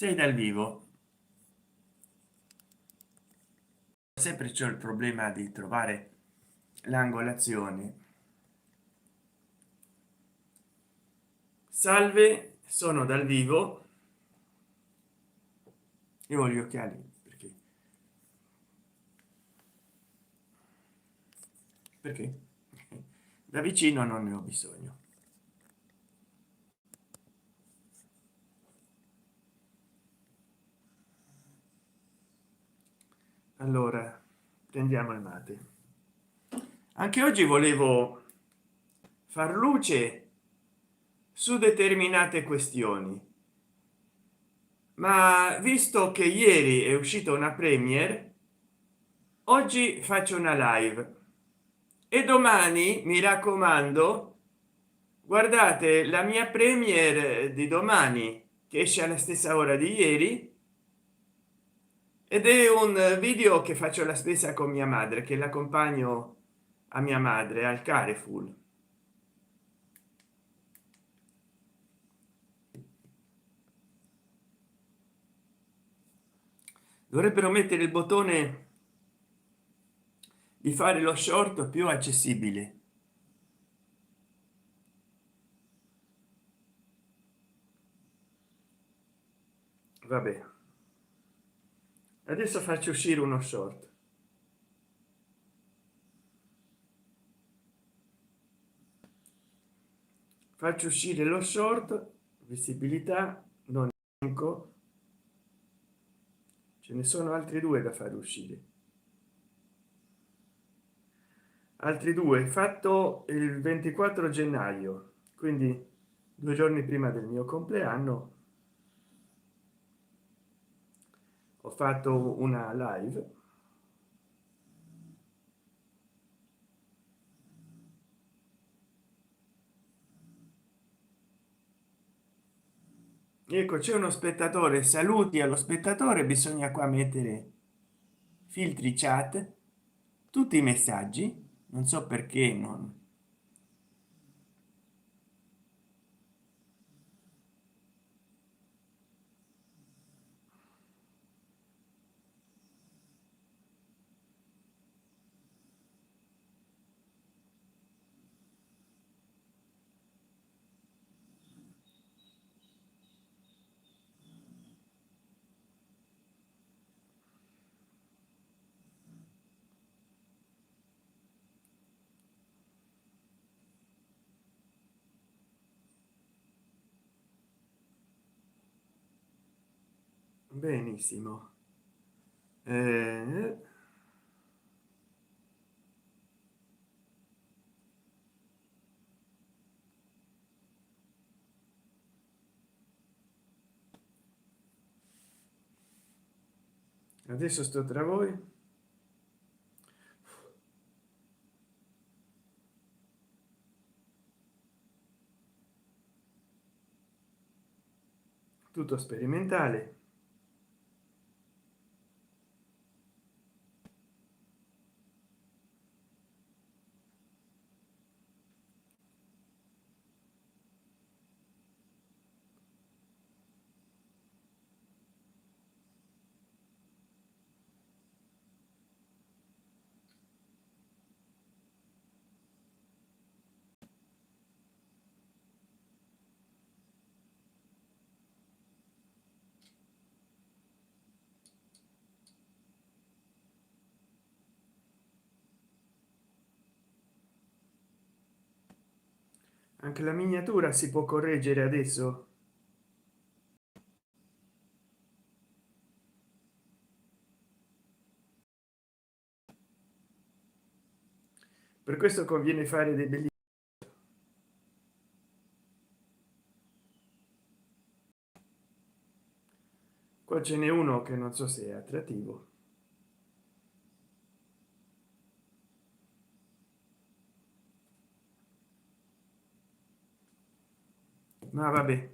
sei dal vivo. Sempre c'è il problema di trovare l'angolazione. Salve, sono dal vivo. Io ho gli occhiali perché da vicino non ne ho bisogno. Allora prendiamo il mate. Anche oggi volevo far luce su determinate questioni, ma visto che ieri è uscita una premiere, oggi faccio una live e domani, mi raccomando, guardate la mia premiere di domani, che esce alla stessa ora di ieri, ed è un video che faccio la spesa con mia madre, che l'accompagno a mia madre al Carrefour. Dovrebbero mettere il bottone di fare lo short più accessibile. Vabbè, adesso faccio uscire uno short. Faccio uscire lo short, visibilità non elenco, ce ne sono altri due da fare uscire, altri due fatto il 24 gennaio, quindi 2 giorni prima del mio compleanno. Ho fatto una live ecco, c'è uno spettatore, saluti allo spettatore. Bisogna qua mettere filtri chat, tutti i messaggi, non so perché non. Benissimo. Adesso sto tra voi. Tutto sperimentale. Anche la miniatura si può correggere adesso. Per questo conviene fare dei belli. Qua ce n'è uno che non so se è attrattivo, ma vabbè.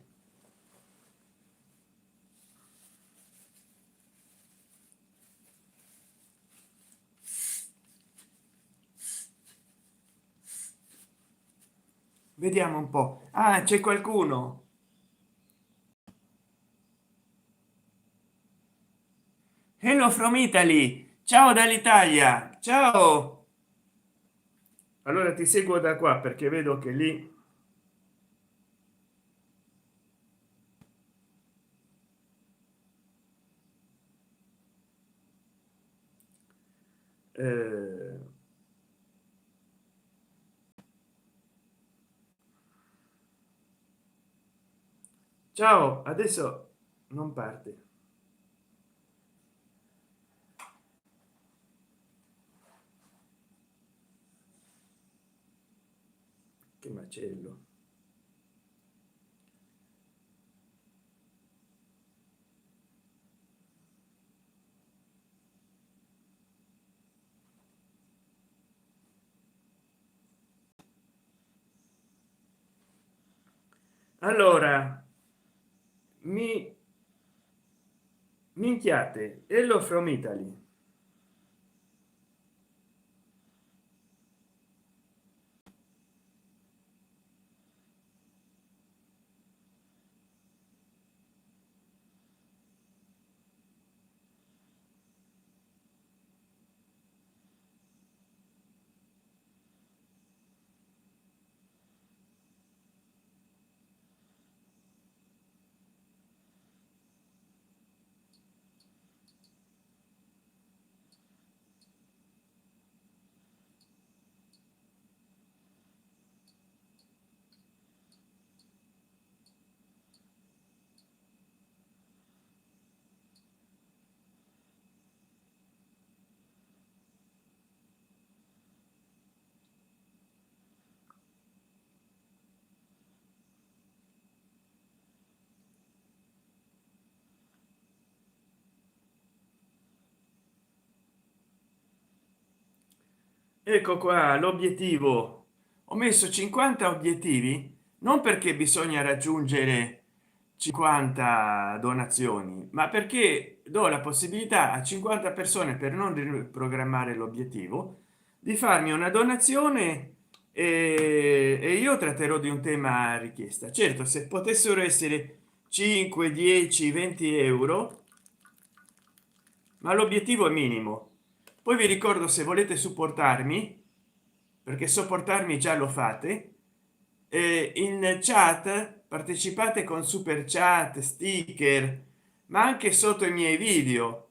Vediamo un po'. Ah, c'è qualcuno. Hello from Italy, ciao dall'Italia, ciao. Allora ti seguo da qua perché vedo che lì eh, ciao, adesso non parte. Che macello. Allora mi minchiate, hello from Italy. Ecco qua l'obiettivo. Ho messo 50 obiettivi non perché bisogna raggiungere 50 donazioni, ma perché do la possibilità a 50 persone, per non riprogrammare l'obiettivo, di farmi una donazione, e io tratterò di un tema a richiesta. Certo, se potessero essere 5 10 20 euro, ma l'obiettivo è minimo. Poi vi ricordo, se volete supportarmi, perché sopportarmi già lo fate, in chat partecipate con super chat, sticker, ma anche sotto i miei video,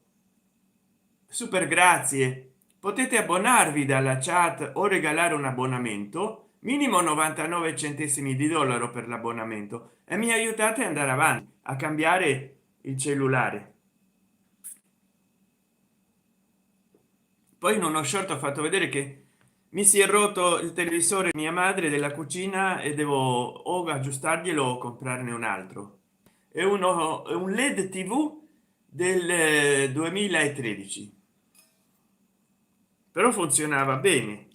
super grazie. Potete abbonarvi dalla chat o regalare un abbonamento minimo 99 centesimi di dollaro per l'abbonamento, e mi aiutate ad andare avanti a cambiare il cellulare. Poi in uno short ho fatto vedere che mi si è rotto il televisore mia madre della cucina e devo o aggiustarglielo o comprarne un altro. È uno, è un led tv del 2013, però funzionava bene.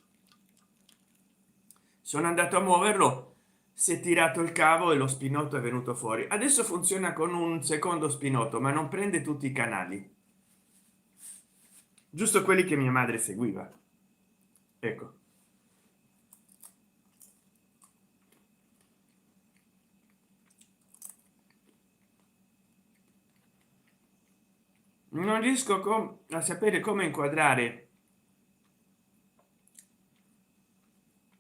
Sono andato a muoverlo, si è tirato il cavo e lo spinotto è venuto fuori. Adesso funziona con un secondo spinotto, ma non prende tutti i canali, giusto quelli che mia madre seguiva. Ecco, non riesco a sapere come inquadrare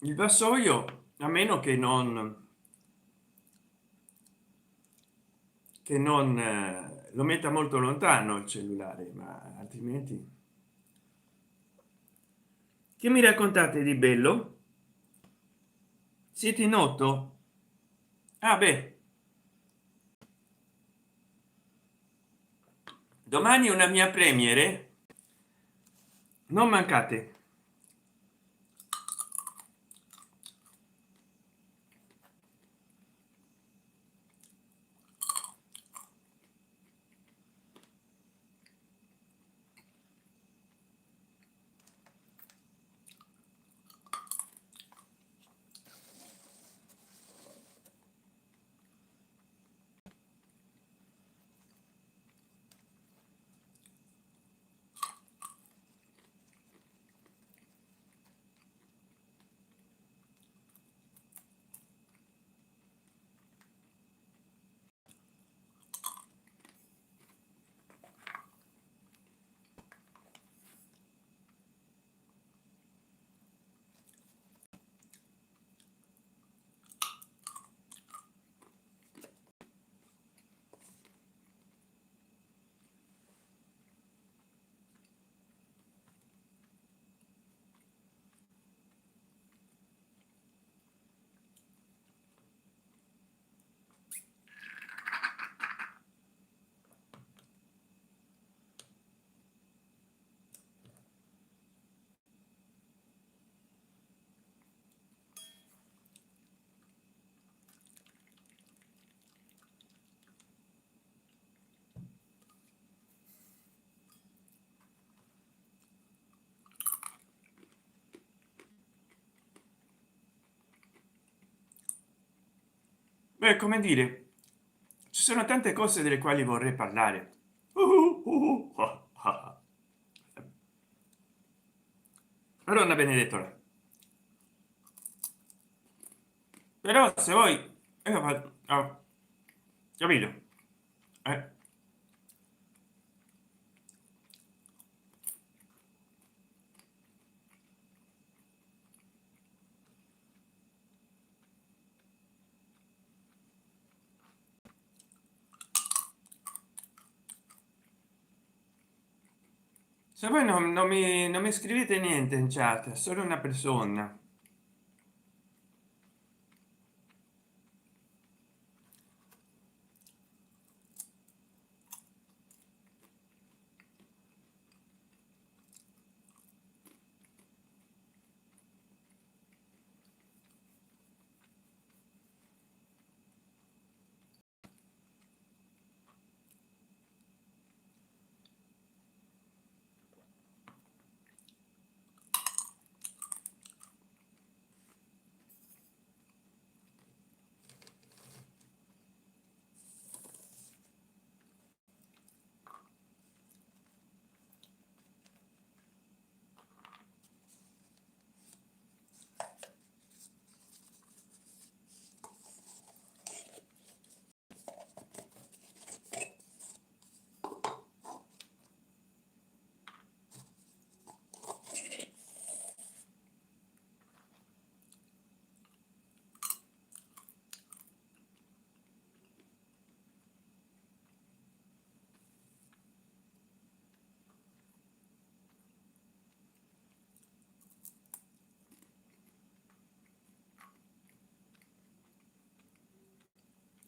il vassoio, a meno che non lo metta molto lontano il cellulare, ma altrimenti. Che mi raccontate di bello? Siete in otto? Ah beh, domani una mia premiere, non mancate. beh, come dire, ci sono tante cose delle quali vorrei parlare. Madonna benedettola. Però se voi capito. Eh, se voi non mi scrivete niente in chat, solo una persona.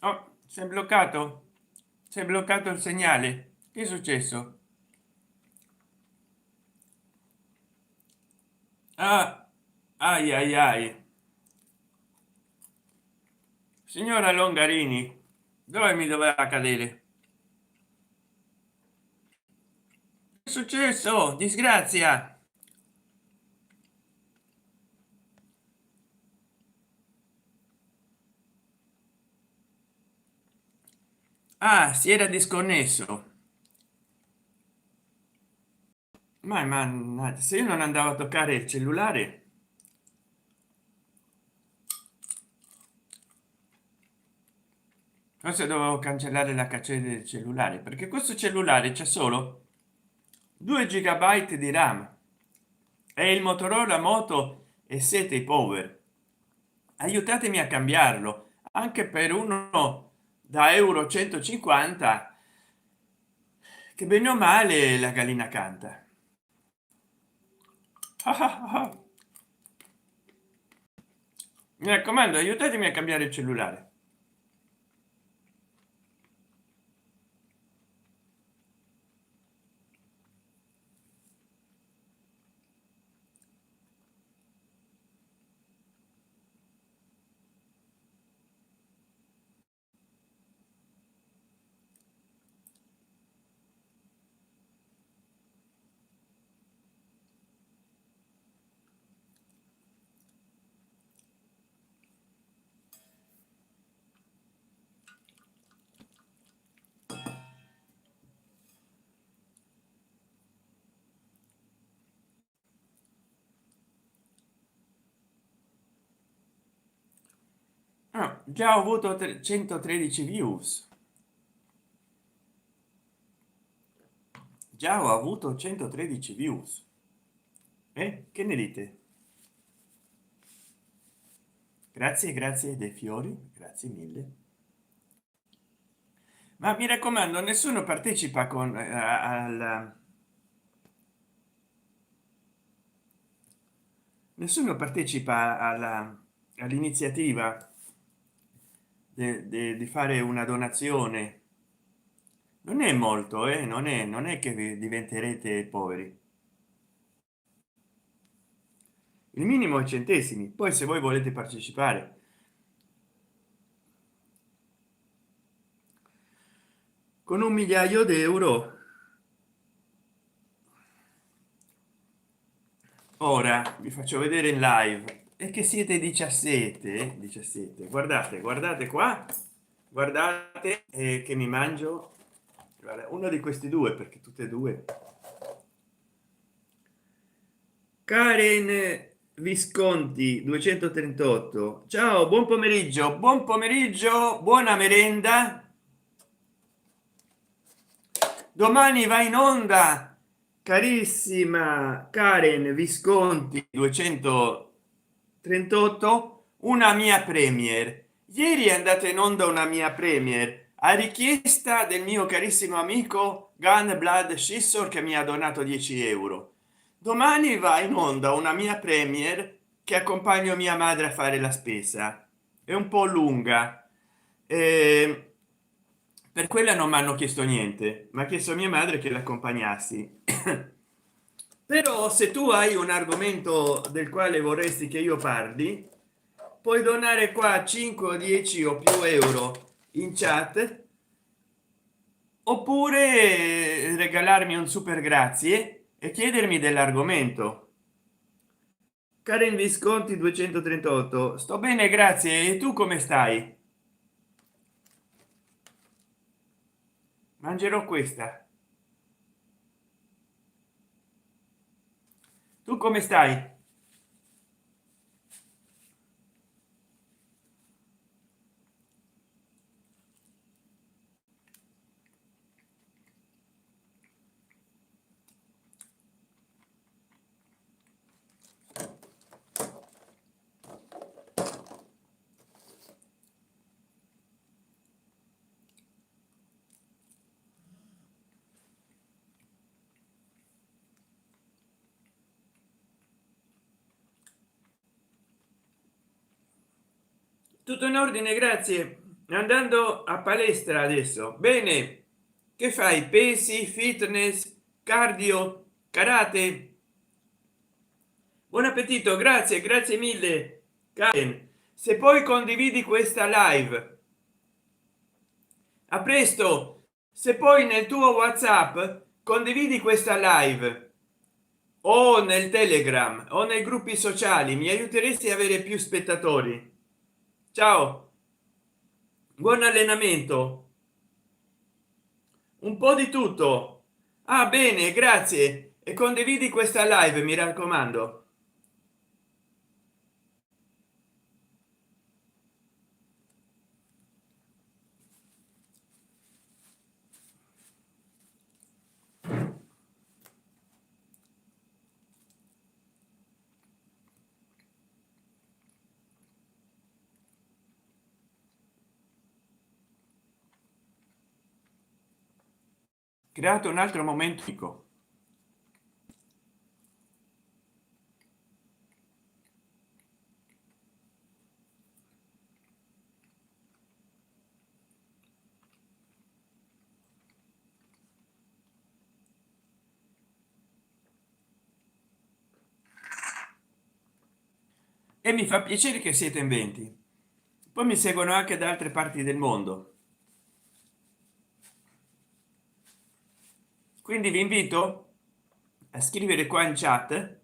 Oh, si è bloccato, si è bloccato il segnale. Che è successo? Ah, ai ai ai, signora Longarini, dove mi doveva cadere? Che è successo? Disgrazia. Ah, si era disconnesso. Ma mannaggia, se io non andavo a toccare il cellulare, forse dovevo cancellare la caccia del cellulare, perché questo cellulare c'è solo 2 gigabyte di ram e il Motorola Moto e 7 power. Aiutatemi a cambiarlo, anche per uno da euro 150, che bene o male la gallina canta. Mi raccomando, aiutatemi a cambiare il cellulare. Ah, già ho avuto 113 views, già ho avuto 113 views. Che ne dite? Grazie, grazie dei fiori, grazie mille. Ma mi raccomando, nessuno partecipa con nessuno partecipa all'iniziativa di fare una donazione. Non è molto, non è che vi diventerete poveri. Il minimo è centesimi, poi se voi volete partecipare con 1 migliaio d'euro. Ora vi faccio vedere in live e che siete 17 17, guardate, guardate qua, guardate, che mi mangio. Guarda, uno di questi due, perché tutte e due. Karen Visconti 238, ciao, buon pomeriggio, buona merenda. Domani va in onda, carissima Karen Visconti 238, una mia premier. Ieri è andata in onda una mia premier a richiesta del mio carissimo amico Gun Blood Scissor, che mi ha donato 10 euro. Domani va in onda una mia premier che accompagno mia madre a fare la spesa. È un po' lunga, eh, per quella non mi hanno chiesto niente, ma ha chiesto a mia madre che l'accompagnassi. Però se tu hai un argomento del quale vorresti che io parli, puoi donare qua 5 10 o più euro in chat, oppure regalarmi un super grazie e chiedermi dell'argomento. Karen Visconti 238, sto bene, grazie. E tu come stai? Mangerò questa. Tu come stai? Tutto in ordine, grazie. Andando a palestra adesso. Bene. Che fai? Pesi, fitness, cardio, karate? Buon appetito, grazie, grazie mille, Karen. Se poi condividi questa live, a presto. Se poi nel tuo WhatsApp condividi questa live o nel Telegram o nei gruppi sociali, mi aiuteresti a avere più spettatori. Ciao, buon allenamento. Un po' di tutto. Ah, bene, grazie. E condividi questa live, mi raccomando. Creato un altro momento unico. E mi fa piacere che siete in 20. Poi mi seguono anche da altre parti del mondo, quindi vi invito a scrivere qua in chat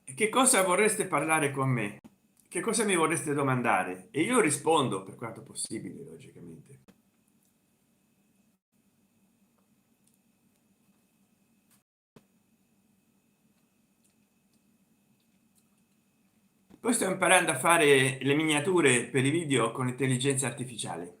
che cosa vorreste parlare con me, che cosa mi vorreste domandare, e io rispondo per quanto possibile, logicamente. Poi sto imparando a fare le miniature per i video con intelligenza artificiale.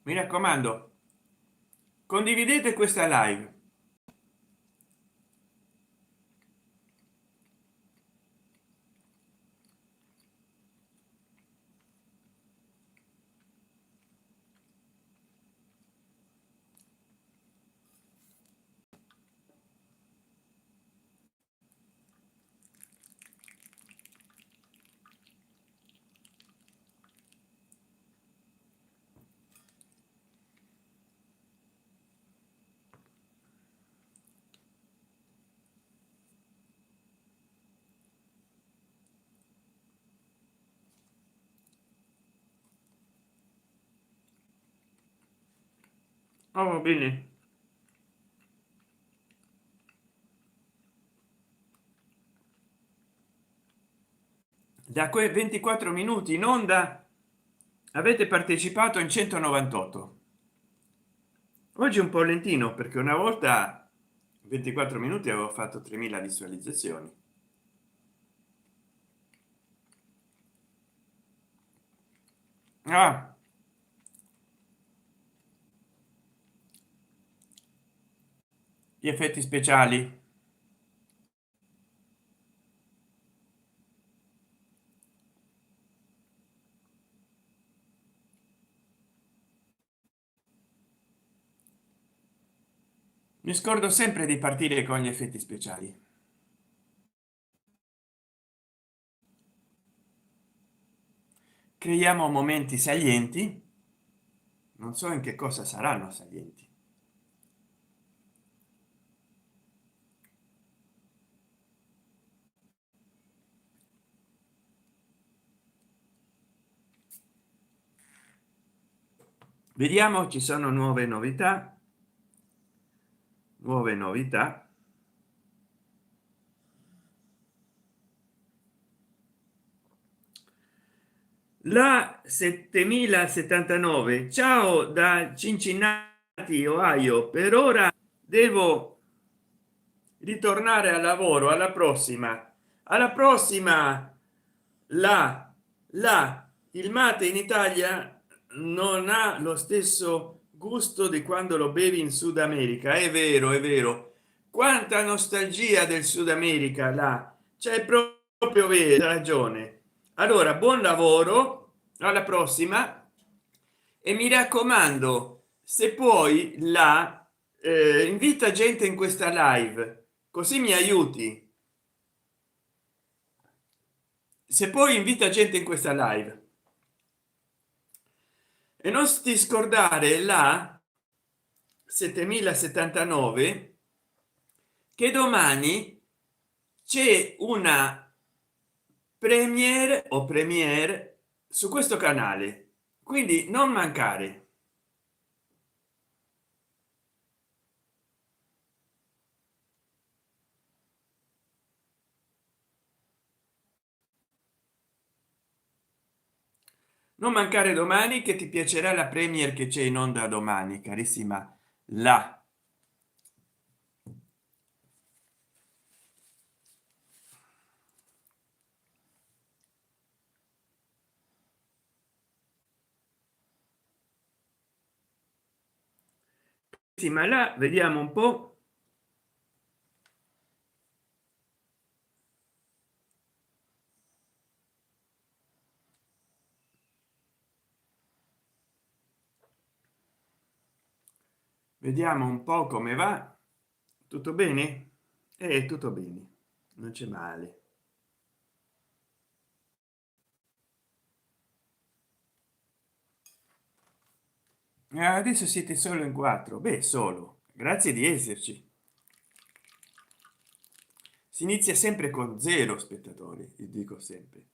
Mi raccomando, condividete questa live. Oh, bene. Da quei 24 minuti in onda avete partecipato in 198. Oggi è un po' lentino perché una volta 24 minuti avevo fatto 3000 visualizzazioni. Ah, gli effetti speciali. Mi scordo sempre di partire con gli effetti speciali. Creiamo momenti salienti, non so in che cosa saranno salienti. Vediamo, ci sono nuove novità, nuove novità. La 7079, ciao da Cincinnati, Ohio. Per ora devo ritornare al lavoro. Alla prossima, alla prossima. Il mate in Italia non ha lo stesso gusto di quando lo bevi in Sud America. È vero, è vero. Quanta nostalgia del Sud America, là c'è proprio vero, ragione. Allora, buon lavoro, alla prossima. E mi raccomando, se puoi la invita gente in questa live, così mi aiuti. Se poi invita gente in questa live e non ti scordare la 7079, che domani c'è una premiere o premiere su questo canale, quindi non mancare. Non mancare domani, che ti piacerà la premiere che c'è in onda domani, carissima. La sì, ma là vediamo un po'. Vediamo un po' come va. Tutto bene? Tutto bene, non c'è male. Adesso siete solo in quattro. Beh, solo, grazie di esserci. Si inizia sempre con zero spettatori, vi dico sempre.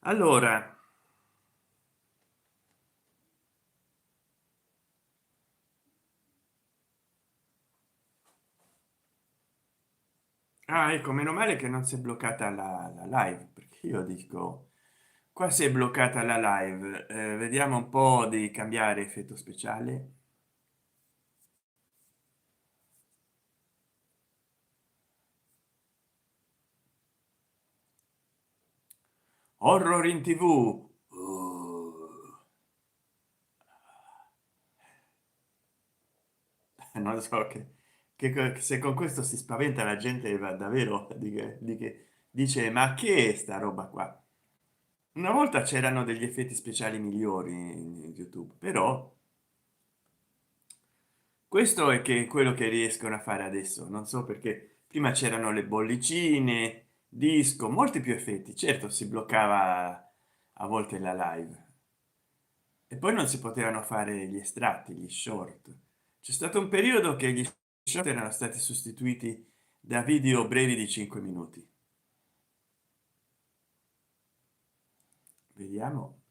Allora, ecco, meno male che non si è bloccata la live, perché io dico, qua si è bloccata la live. Vediamo un po' di cambiare effetto speciale. Horror in tv. Non so che se con questo si spaventa la gente, va davvero di che dice ma che è sta roba qua. Una volta c'erano degli effetti speciali migliori in YouTube, però questo è che quello che riescono a fare adesso. Non so perché prima c'erano le bollicine, disco, molti più effetti. Certo, si bloccava a volte la live e poi non si potevano fare gli estratti, gli short. C'è stato un periodo che gli short erano stati sostituiti da video brevi di 5 minuti. vediamo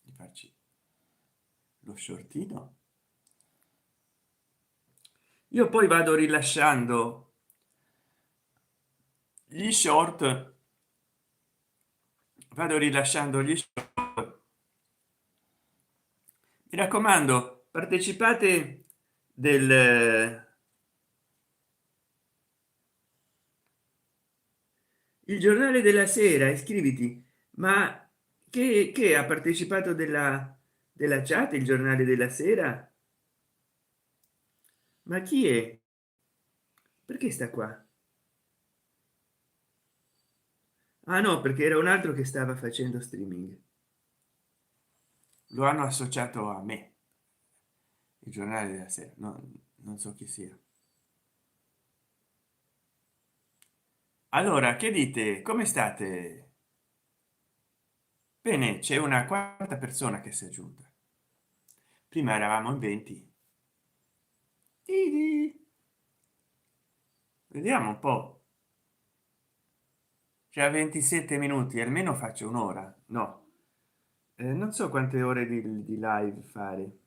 di farci lo shortino. Io poi vado rilasciando gli short, vado rilasciando gli short. Mi raccomando, partecipate del il giornale della sera, iscriviti. Ma che ha partecipato della chat, il giornale della sera? Ma chi è? Perché sta qua? Ah no, perché era un altro che stava facendo streaming. Lo hanno associato a me, il giornale della sera. No, non so chi sia. Allora, che dite? Come state? Bene, c'è una quarta persona che si è aggiunta. Prima eravamo in 20. Tiri. Vediamo un po'. C'è 27 minuti, almeno faccio un'ora. No, non so quante ore di live fare.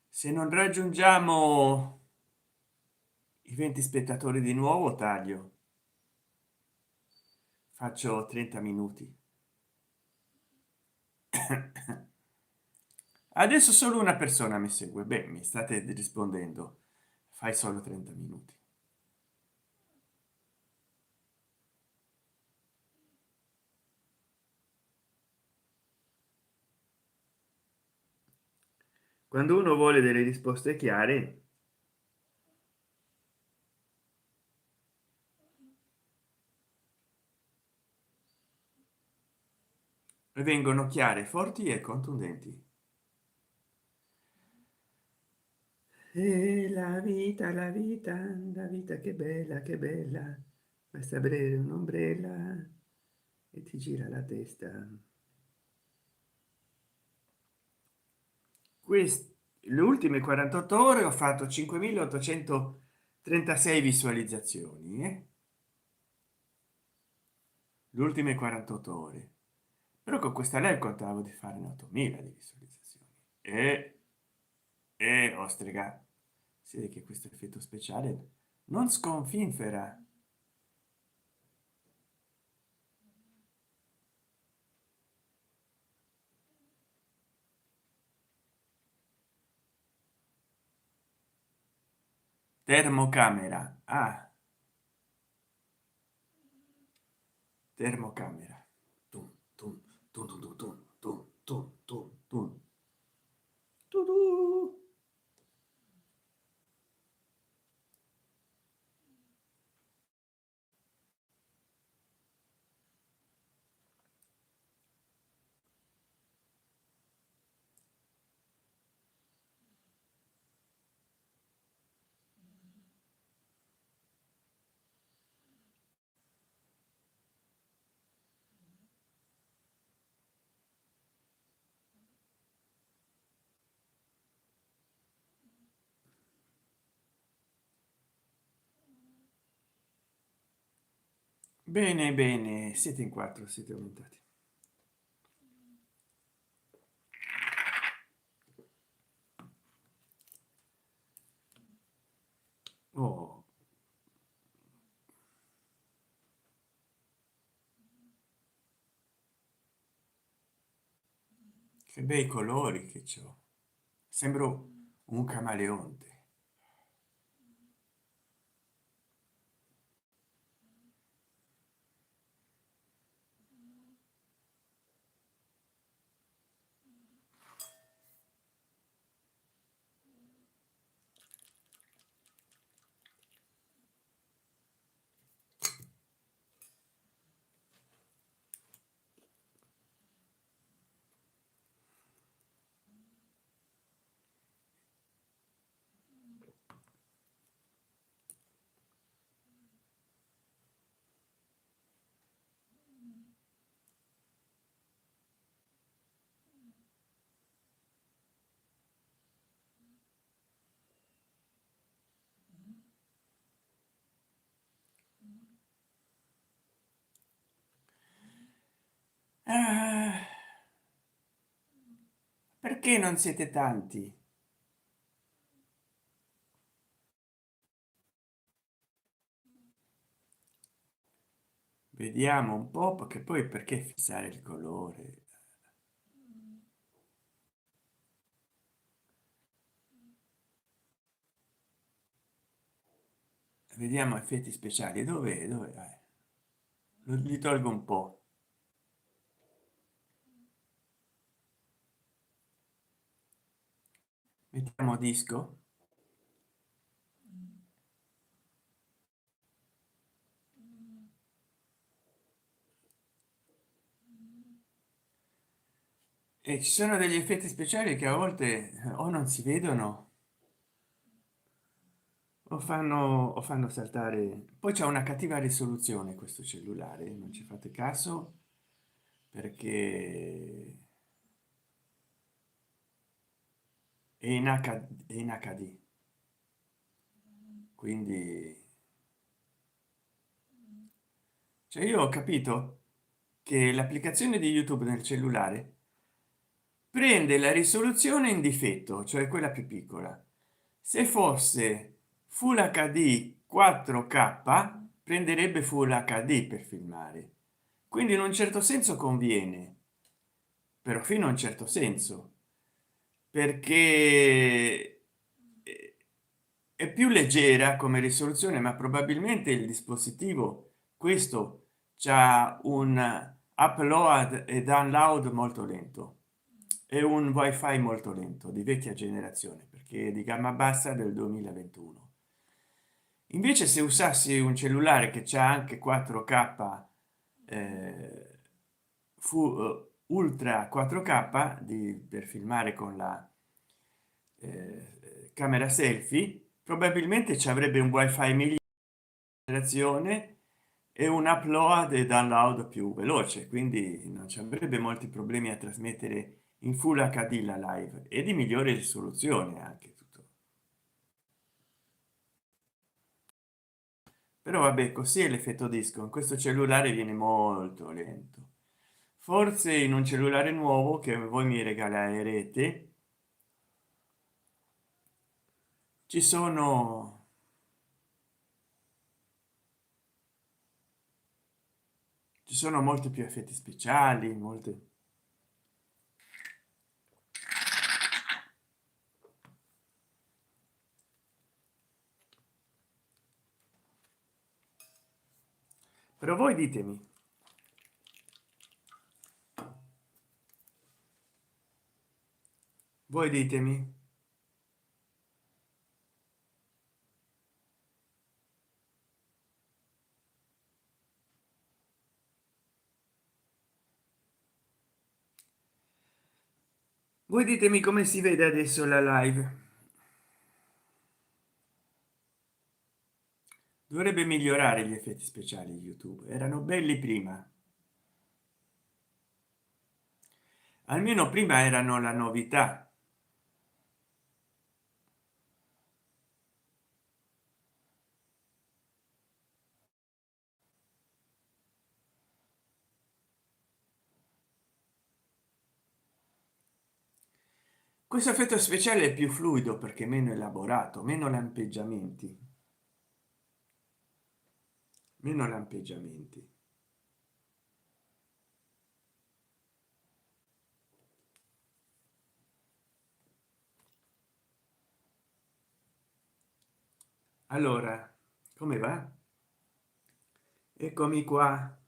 Se non raggiungiamo i 20 spettatori di nuovo, taglio. Faccio 30 minuti. Adesso solo una persona mi segue. Beh, mi state rispondendo. Fai solo 30 minuti. Quando uno vuole delle risposte chiare, vengono chiare, forti e contundenti. E la vita, che bella, basta avere un'ombrella e ti gira la testa. Queste le ultime 48 ore ho fatto 5836 visualizzazioni, le ultime 48 ore, però con questa live contavo di fare 8000 di visualizzazioni e ostrega, si vede che questo effetto speciale non sconfinfera. Termocamera, termocamera. Tum, tum, tum, tum, tum, tum, tum, tum, tum, tum. Tu. Bene, bene, siete in quattro, siete aumentati. Oh, che bei colori che c'ho. Sembro un camaleonte. Ah, perché non siete tanti? Vediamo un po', perché poi perché fissare il colore. Vediamo effetti speciali, dove li tolgo un po'. Mettiamo disco. E ci sono degli effetti speciali che a volte o non si vedono o fanno saltare. Poi c'è una cattiva risoluzione questo cellulare, non ci fate caso, perché è in è in HD, quindi cioè io ho capito che l'applicazione di YouTube nel cellulare prende la risoluzione in difetto, cioè quella più piccola. Se fosse full hd 4k prenderebbe full hd per filmare, quindi in un certo senso conviene, però fino a un certo senso, perché è più leggera come risoluzione, ma probabilmente il dispositivo questo c'ha un upload e download molto lento, è un wifi molto lento di vecchia generazione, perché è di gamma bassa del 2021. Invece se usassi un cellulare che c'ha anche 4k ultra 4k per filmare con la camera selfie, probabilmente ci avrebbe un wifi migliore generazione e un upload e download più veloce, quindi non ci avrebbe molti problemi a trasmettere in full hd la live e di migliore risoluzione anche tutto. Però vabbè, così è l'effetto disco. In questo cellulare viene molto lento. Forse in un cellulare nuovo che voi mi regalerete ci sono molti più effetti speciali, molte. Però voi ditemi, voi ditemi come si vede adesso la live. Dovrebbe migliorare gli effetti speciali YouTube, erano belli prima, almeno prima erano la novità. Questo effetto speciale è più fluido perché meno elaborato, meno lampeggiamenti, meno lampeggiamenti. Allora, come va? Eccomi qua.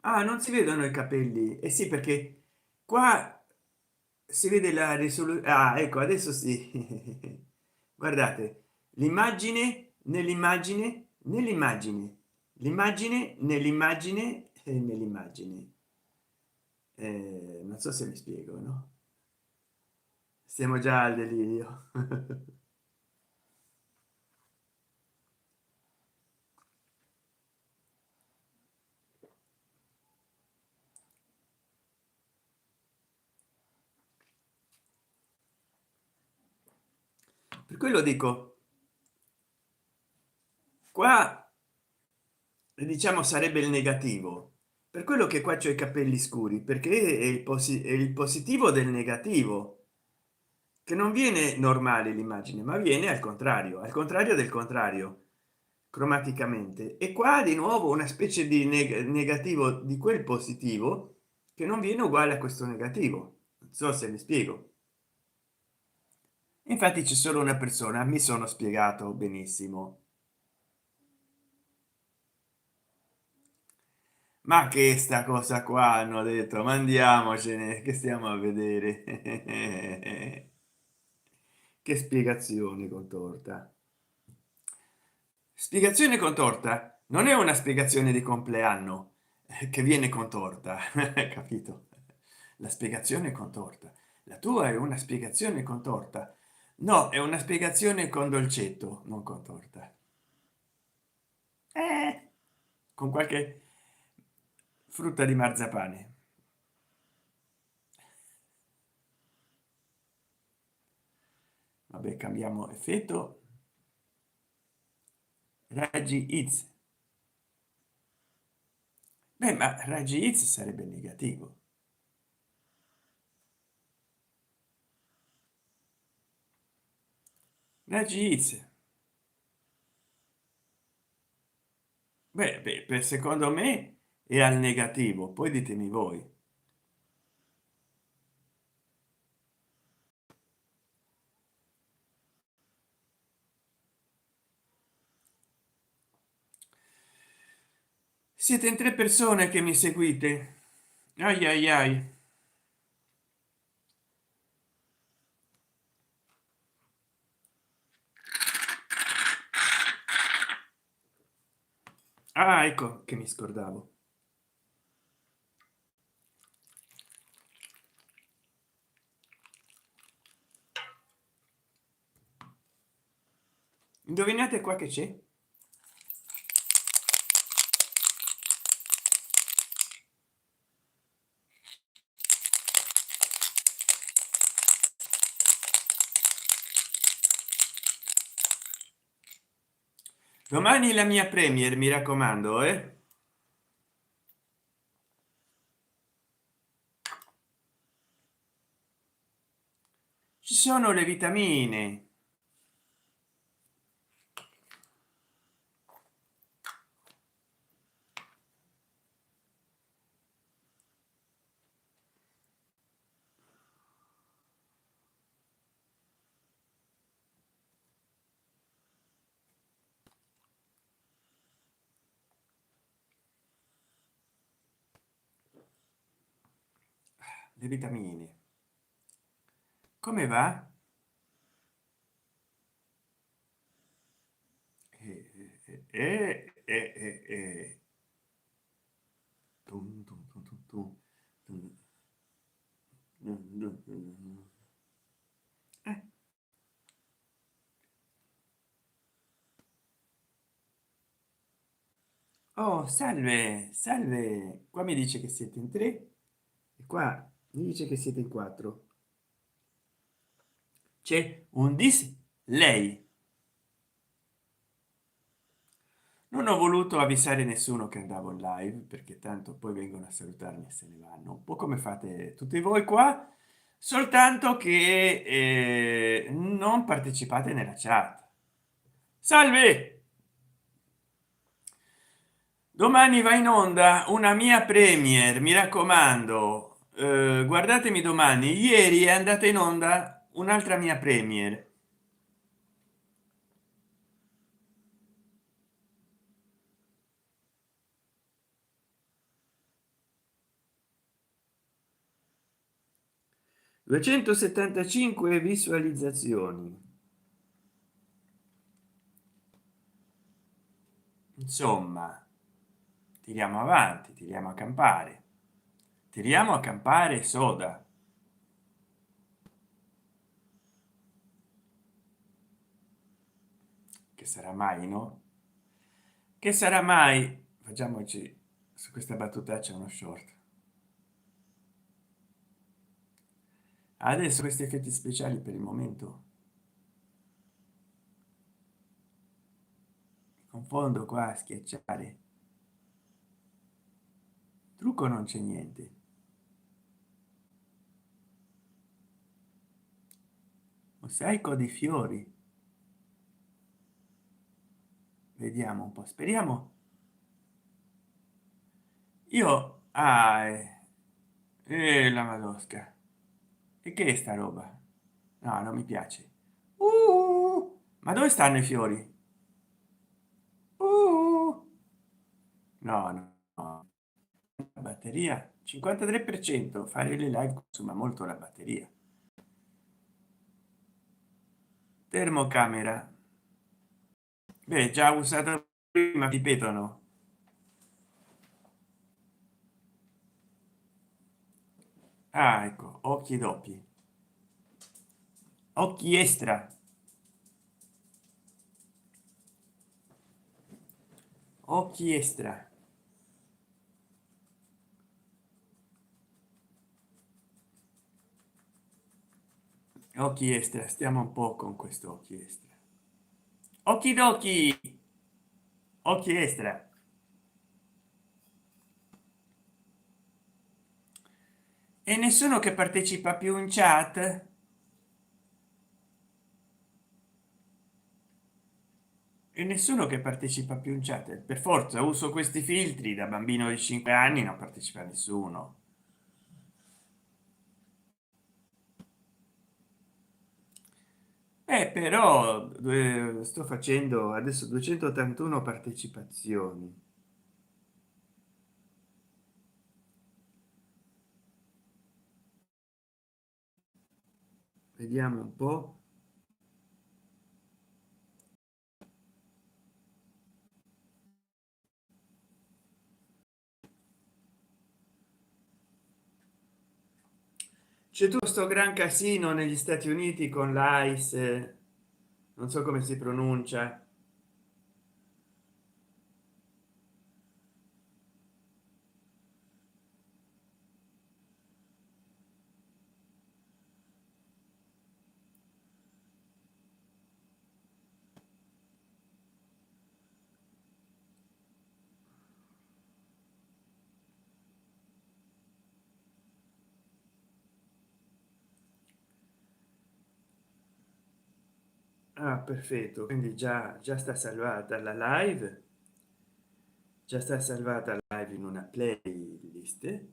Ah, non si vedono i capelli, eh sì, perché qua si vede la risoluzione. Ah, ecco, adesso sì. Guardate, l'immagine nell'immagine, nell'immagine, l'immagine nell'immagine e nell'immagine. Non so se mi spiego, no? Siamo già al delirio. Per quello dico, qua diciamo sarebbe il negativo, per quello che qua c'ho i capelli scuri, perché è è il positivo del negativo, che non viene normale l'immagine, ma viene al contrario del contrario, cromaticamente. E qua di nuovo una specie di negativo di quel positivo che non viene uguale a questo negativo. Non so se mi spiego. Infatti c'è solo una persona, mi sono spiegato benissimo. Ma che sta cosa qua, hanno detto, mandiamocene che stiamo a vedere. Che spiegazione contorta. Spiegazione contorta non è una spiegazione di compleanno che viene contorta. Capito? La spiegazione contorta, la tua è una spiegazione contorta. No, è una spiegazione con dolcetto, non contorta. Con qualche frutta di marzapane. Vabbè, cambiamo effetto. Raggi X. Beh, ma raggi X sarebbe negativo. Raggi X. Beh, per secondo me è al negativo, poi ditemi voi. Siete in tre persone che mi seguite. Ai ai ai. Ah, ecco che mi scordavo. Indovinate qua che c'è. Domani la mia premier, mi raccomando, eh. Ci sono le vitamine. Le vitamine. Come va? Tum, tum, tum, tum, tum, tum, Eh. Oh, salve, salve. Qua mi dice che siete in tre e qua mi dice che siete in quattro. C'è un dis lei. Non ho voluto avvisare nessuno che andavo in live perché tanto poi vengono a salutarmi e se ne vanno, un po' come fate tutti voi qua, soltanto che non partecipate nella chat. Salve, domani va in onda una mia premier, mi raccomando, guardatemi domani. Ieri è andata in onda un'altra mia premier. Duecentosettantacinque visualizzazioni. Insomma, tiriamo avanti, tiriamo a campare soda. Che sarà mai, no? Che sarà mai? Facciamoci su questa battuta, c'è uno short. Adesso questi effetti speciali per il momento mi confondo qua a schiacciare trucco non c'è niente. Mosaico di fiori, vediamo un po', speriamo. Io la madosca, e che è sta roba? No, non mi piace. Ma dove stanno i fiori? uh, no, no, no. La batteria 53%, fare le live consuma molto la batteria. Termocamera, beh, già usato prima, ripetono. Ah, ecco, occhi doppi, occhi extra, occhi extra, occhi extra. Stiamo un po' con questo occhi extra, occhi d'occhi, occhi extra. E nessuno che partecipa più in chat? E nessuno che partecipa più in chat? Per forza uso questi filtri da bambino di 5 anni, non partecipa nessuno. Però sto facendo adesso 281 partecipazioni. Vediamo un po'. C'è tutto sto gran casino negli Stati Uniti con l'ICE, non so come si pronuncia. Ah, perfetto, quindi già sta salvata la live, già sta salvata la live in una playlist.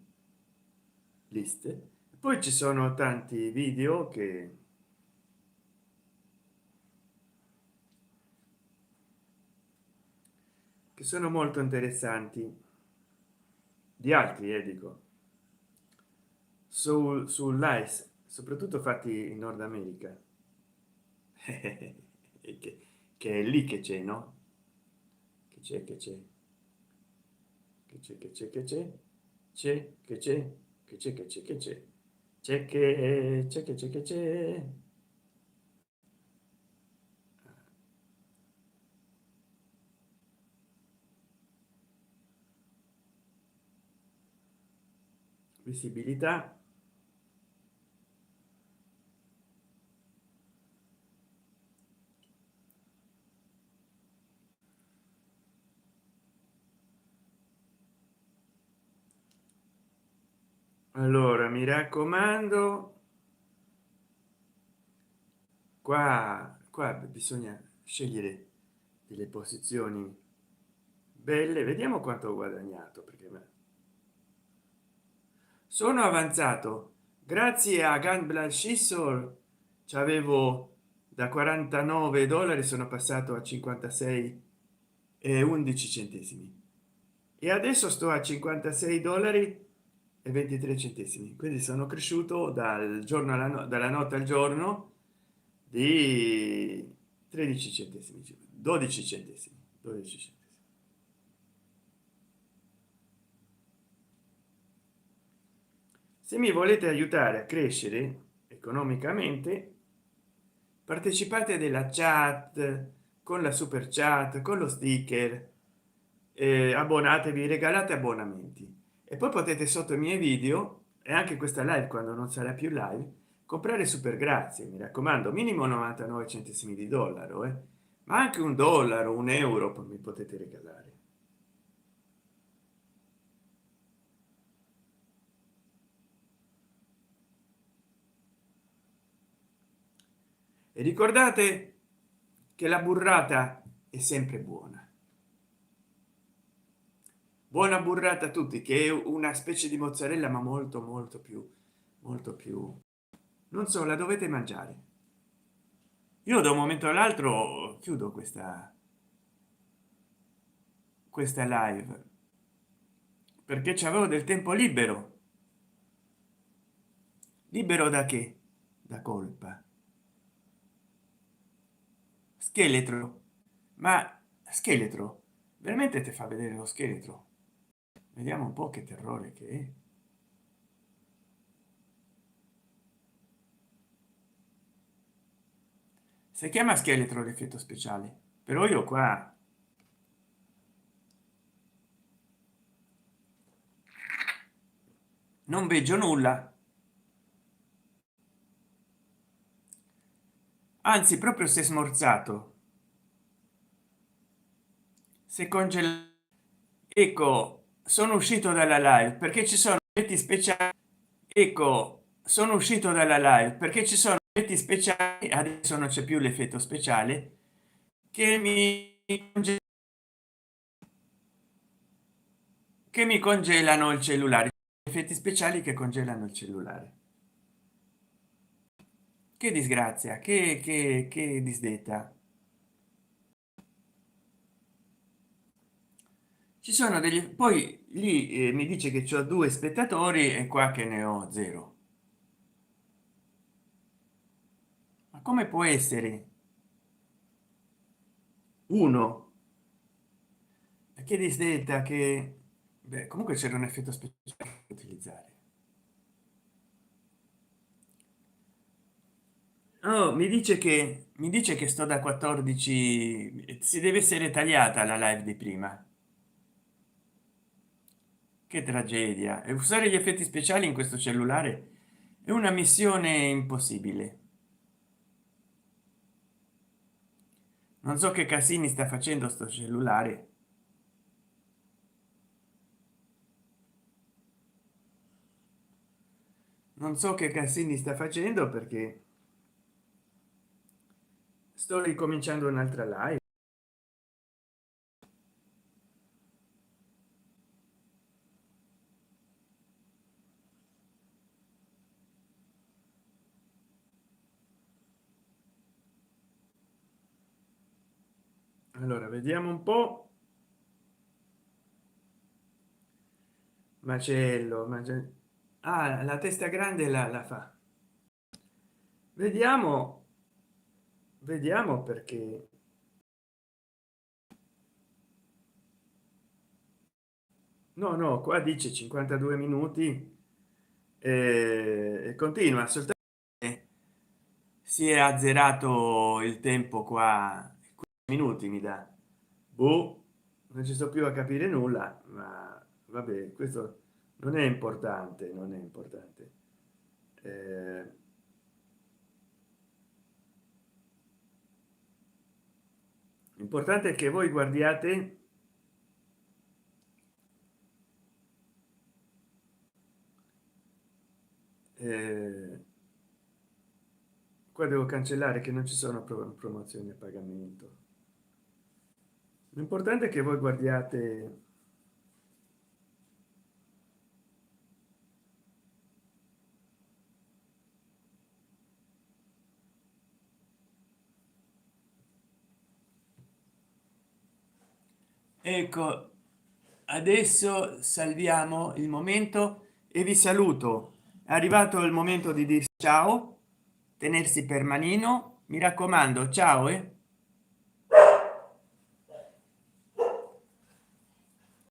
Poi ci sono tanti video che sono molto interessanti, di altri, dico, sull'ICE, soprattutto fatti in Nord America. E che è lì che c'è, no? Che c'è, che c'è, che c'è, che c'è, che c'è, c'è, che c'è, che c'è, che c'è, che c'è, c'è, che c'è, che c'è, che c'è. Visibilità. Allora, mi raccomando, qua bisogna scegliere delle posizioni belle. Vediamo quanto ho guadagnato, perché sono avanzato grazie a Gunblack Scissor. C'avevo da 49 dollari, sono passato a 56 e 11 centesimi, e adesso sto a 56 dollari e 23 centesimi. Quindi sono cresciuto dal giorno dalla notte al giorno di 13 centesimi, 12 centesimi, 12 centesimi. Se mi volete aiutare a crescere economicamente, partecipate della chat, con la super chat, con lo sticker, abbonatevi, regalate abbonamenti, e poi potete sotto i miei video, e anche questa live quando non sarà più live, comprare super grazie. Mi raccomando, minimo 99 centesimi di dollaro, ma anche un dollaro, un euro mi potete regalare. e ricordate che la burrata è sempre buona. Buona burrata a tutti, che è una specie di mozzarella ma molto più non so, la dovete mangiare. Io da un momento all'altro chiudo questa live perché c'avevo del tempo libero. Libero da che? Da colpa. Scheletro, ma scheletro veramente ti fa vedere lo scheletro? Vediamo un po' che terrore che è. Si chiama scheletro l'effetto speciale, però io qua non veggio nulla, anzi proprio si è smorzato, si congela. Ecco, sono uscito dalla live perché ci sono effetti speciali. Ecco, sono uscito dalla live perché ci sono effetti speciali. Adesso non c'è più l'effetto speciale che mi congelano il cellulare. Effetti speciali che congelano il cellulare. Che disgrazia, che disdetta. Ci sono degli poi lì mi dice che ho due spettatori e qua che ne ho zero. Ma come può essere uno? Che disdetta che beh, comunque c'era un effetto speciale da utilizzare. Oh, mi dice che sto da 14, si deve essere tagliata la live di prima. Che tragedia, e usare gli effetti speciali in questo cellulare è una missione impossibile. Non so che casini sta facendo sto cellulare. Non so che casini sta facendo perché sto ricominciando un'altra live. Allora vediamo un po'. Macello, ah, la testa grande la fa. Vediamo perché no qua dice 52 minuti e continua soltanto. Si è azzerato il tempo qua, 15 minuti mi dà. Boh, non ci sto più a capire nulla, ma vabbè, questo non è importante, non è importante. Eh, l'importante è che voi guardiate eh, qua devo cancellare che non ci sono promozioni a pagamento. L'importante è che voi guardiate ecco. Adesso salviamo il momento e vi saluto. È arrivato il momento di dirsi ciao, tenersi per manino, mi raccomando, ciao.